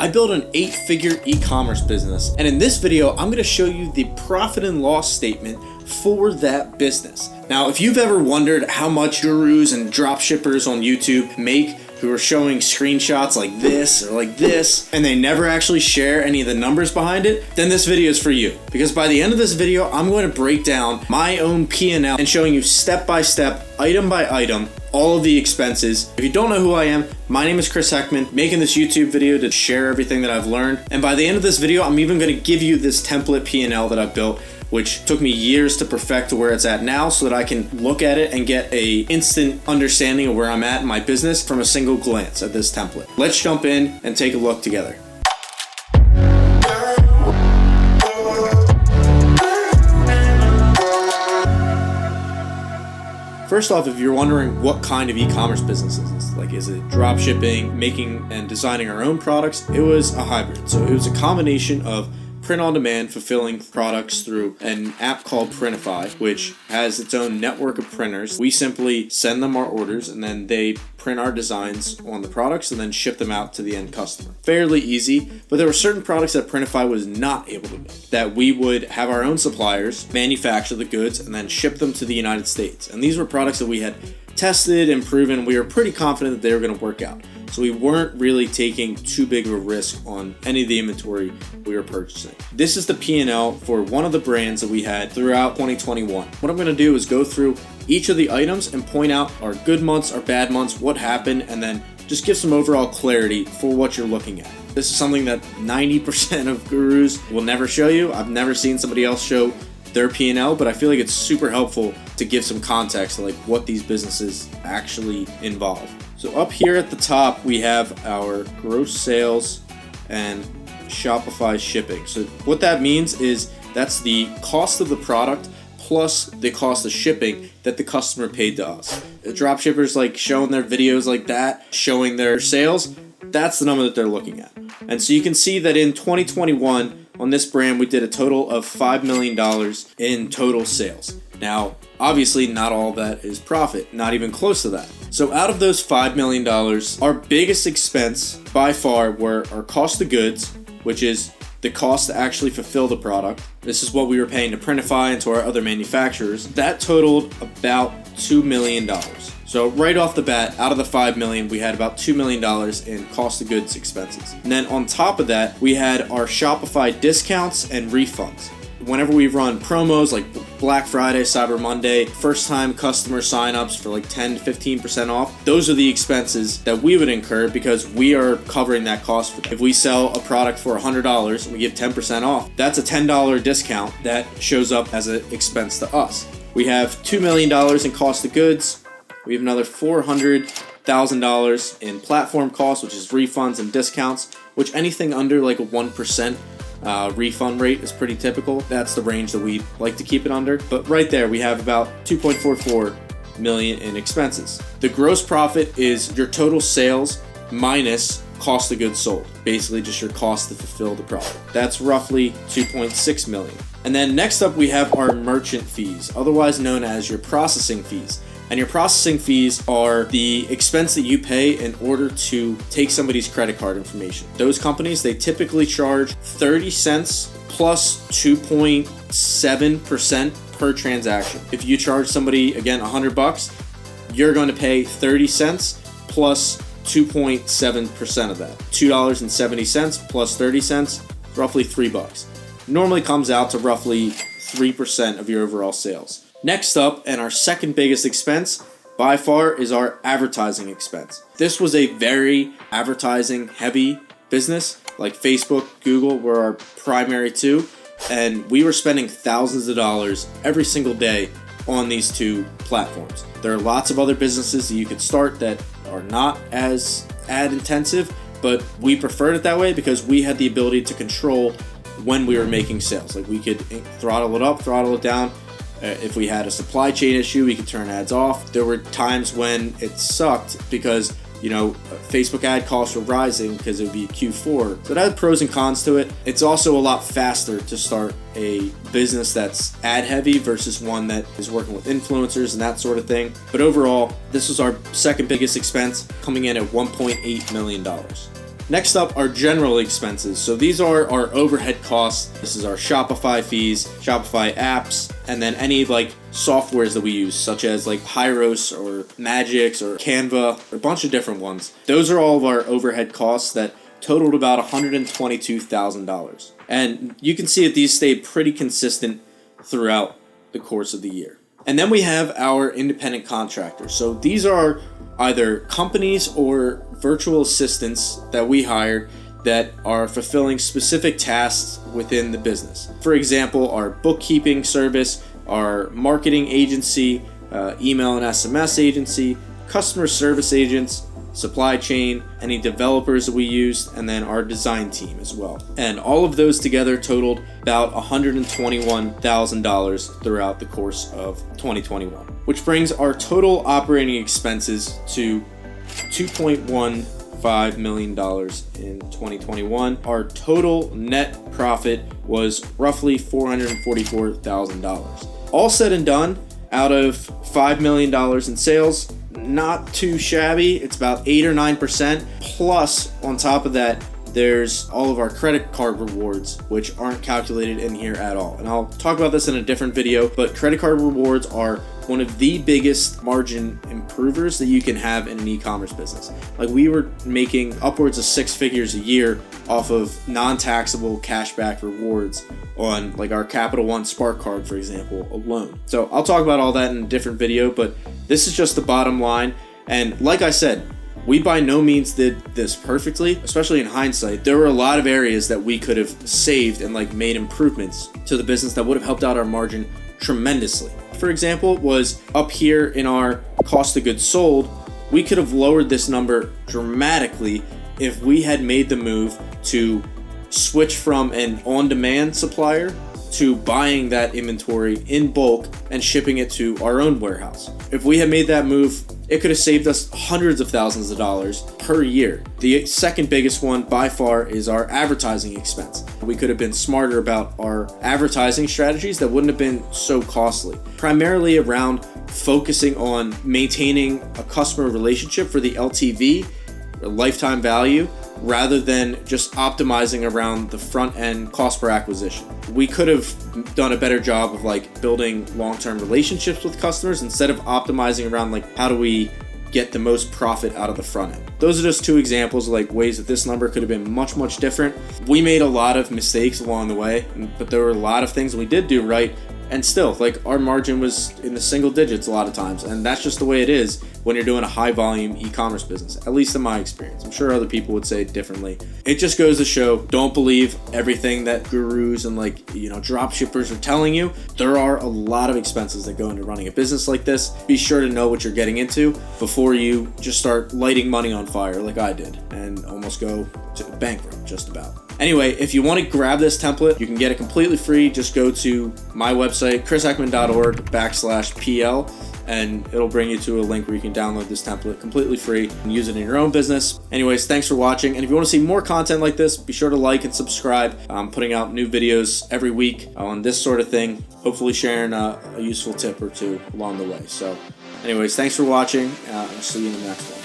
I built an 8-figure e-commerce business, and in this video, I'm going to show you the profit and loss statement for that business. Now, if you've ever wondered how much gurus and dropshippers on YouTube make who are showing screenshots like this or like this, and they never actually share any of the numbers behind it, then this video is for you. Because by the end of this video, I'm going to break down my own P&L and showing you step by step, item by item, all of the expenses. If you don't know who I am, my name is Chris Heckman, making this YouTube video to share everything that I've learned. And by the end of this video, I'm even going to give you this template P&L that I've built, which took me years to perfect to where it's at now, so that I can look at it and get a instant understanding of where I'm at in my business from a single glance at this template. Let's jump in and take a look together. First off, if you're wondering what kind of e-commerce business is this, like is it drop shipping, making and designing our own products, it was a hybrid. So it was a combination of print on demand, fulfilling products through an app called Printify, which has its own network of printers. We simply send them our orders and then they print our designs on the products and then ship them out to the end customer. Fairly easy, but there were certain products that Printify was not able to make, that we would have our own suppliers manufacture the goods and then ship them to the United States. And these were products that we had tested and proven. We were pretty confident that they were going to work out. So we weren't really taking too big of a risk on any of the inventory we were purchasing. This is the P&L for one of the brands that we had throughout 2021. What I'm going to do is go through each of the items and point out our good months, our bad months, what happened, and then just give some overall clarity for what you're looking at. This is something that 90% of gurus will never show you. I've never seen somebody else show their P&L, but I feel like it's super helpful to give some context to like what these businesses actually involve. So up here at the top, we have our gross sales and Shopify shipping. So what that means is that's the cost of the product plus the cost of shipping that the customer paid to us. The dropshippers like showing their videos like that, showing their sales, that's the number that they're looking at. And so you can see that in 2021, on this brand, we did a total of $5 million in total sales. Now, obviously, not all of that is profit, not even close to that. So out of those $5 million, our biggest expense by far were our cost of goods, which is the cost to actually fulfill the product. This is what we were paying to Printify and to our other manufacturers. That totaled about $2 million. So right off the bat, out of the $5 million, we had about $2 million in cost of goods expenses. And then on top of that, we had our Shopify discounts and refunds. Whenever we run promos like Black Friday, Cyber Monday, first time customer signups for like 10 to 15% off, those are the expenses that we would incur because we are covering that cost for them. If we sell a product for $100 and we give 10% off, that's a $10 discount that shows up as an expense to us. We have $2 million in cost of goods. We have another $400,000 in platform costs, which is refunds and discounts, which anything under like a 1% refund rate is pretty typical. That's the range that we like to keep it under. But right there, we have about $2.44 million in expenses. The gross profit is your total sales minus cost of goods sold. Basically just your cost to fulfill the product. That's roughly $2.6 million. And then next up, we have our merchant fees, otherwise known as your processing fees. And your processing fees are the expense that you pay in order to take somebody's credit card information. Those companies, they typically charge 30 cents plus 2.7% per transaction. If you charge somebody, again, $100, you're going to pay 30 cents plus 2.7% of that. $2.70 plus 30 cents, roughly $3. Normally comes out to roughly 3% of your overall sales. Next up, and our second biggest expense by far, is our advertising expense. This was a very advertising heavy business, like Facebook, Google were our primary two, and we were spending thousands of dollars every single day on these two platforms. There are lots of other businesses that you could start that are not as ad intensive, but we preferred it that way because we had the ability to control when we were making sales. Like we could throttle it up, throttle it down. If we had a supply chain issue, we could turn ads off. There were times when it sucked because, Facebook ad costs were rising because it would be Q4. So that had pros and cons to it. It's also a lot faster to start a business that's ad heavy versus one that is working with influencers and that sort of thing. But overall, this was our second biggest expense, coming in at $1.8 million. Next up are general expenses. So these are our overhead costs. This is our Shopify fees, Shopify apps, and then any like softwares that we use, such as like Hyros or Magix or Canva, or a bunch of different ones. Those are all of our overhead costs that totaled about $122,000. And you can see that these stayed pretty consistent throughout the course of the year. And then we have our independent contractors. So these are either companies or virtual assistants that we hired that are fulfilling specific tasks within the business. For example, our bookkeeping service, our marketing agency, email and SMS agency, customer service agents, supply chain, any developers that we used, and then our design team as well. And all of those together totaled about $121,000 throughout the course of 2021, which brings our total operating expenses to $2.15 million in 2021. Our total net profit was roughly $444,000. All said and done, out of $5 million in sales, not too shabby. It's about 8 or 9%. Plus, on top of that, there's all of our credit card rewards, which aren't calculated in here at all. And I'll talk about this in a different video, but credit card rewards are one of the biggest margin improvers that you can have in an e-commerce business. Like, we were making upwards of 6 figures a year off of non-taxable cashback rewards on like our Capital One Spark card, for example, alone. So I'll talk about all that in a different video, but this is just the bottom line. And like I said, we by no means did this perfectly, especially in hindsight. There were a lot of areas that we could have saved and like made improvements to the business that would have helped out our margin tremendously. For example, was up here in our cost of goods sold, we could have lowered this number dramatically if we had made the move to switch from an on-demand supplier to buying that inventory in bulk and shipping it to our own warehouse. If we had made that move, it could have saved us hundreds of thousands of dollars per year. The second biggest one by far is our advertising expense. We could have been smarter about our advertising strategies that wouldn't have been so costly, primarily around focusing on maintaining a customer relationship for the LTV, or lifetime value, rather than just optimizing around the front end cost per acquisition. We could have done a better job of like building long-term relationships with customers instead of optimizing around like how do we get the most profit out of the front end. Those are just two examples of like ways that this number could have been much, much different. We made a lot of mistakes along the way, but there were a lot of things we did do right. And still, like, our margin was in the single digits a lot of times. And that's just the way it is when you're doing a high volume e-commerce business, at least in my experience. I'm sure other people would say it differently. It just goes to show, don't believe everything that gurus and drop shippers are telling you. There are a lot of expenses that go into running a business like this. Be sure to know what you're getting into before you just start lighting money on fire like I did and almost go to bankrupt just about. Anyway, if you want to grab this template, you can get it completely free. Just go to my website, chrisheckman.org/PL, and it'll bring you to a link where you can download this template completely free and use it in your own business. Anyways, thanks for watching. And if you want to see more content like this, be sure to like and subscribe. I'm putting out new videos every week on this sort of thing, hopefully sharing a useful tip or two along the way. So anyways, thanks for watching. I'll see you in the next one.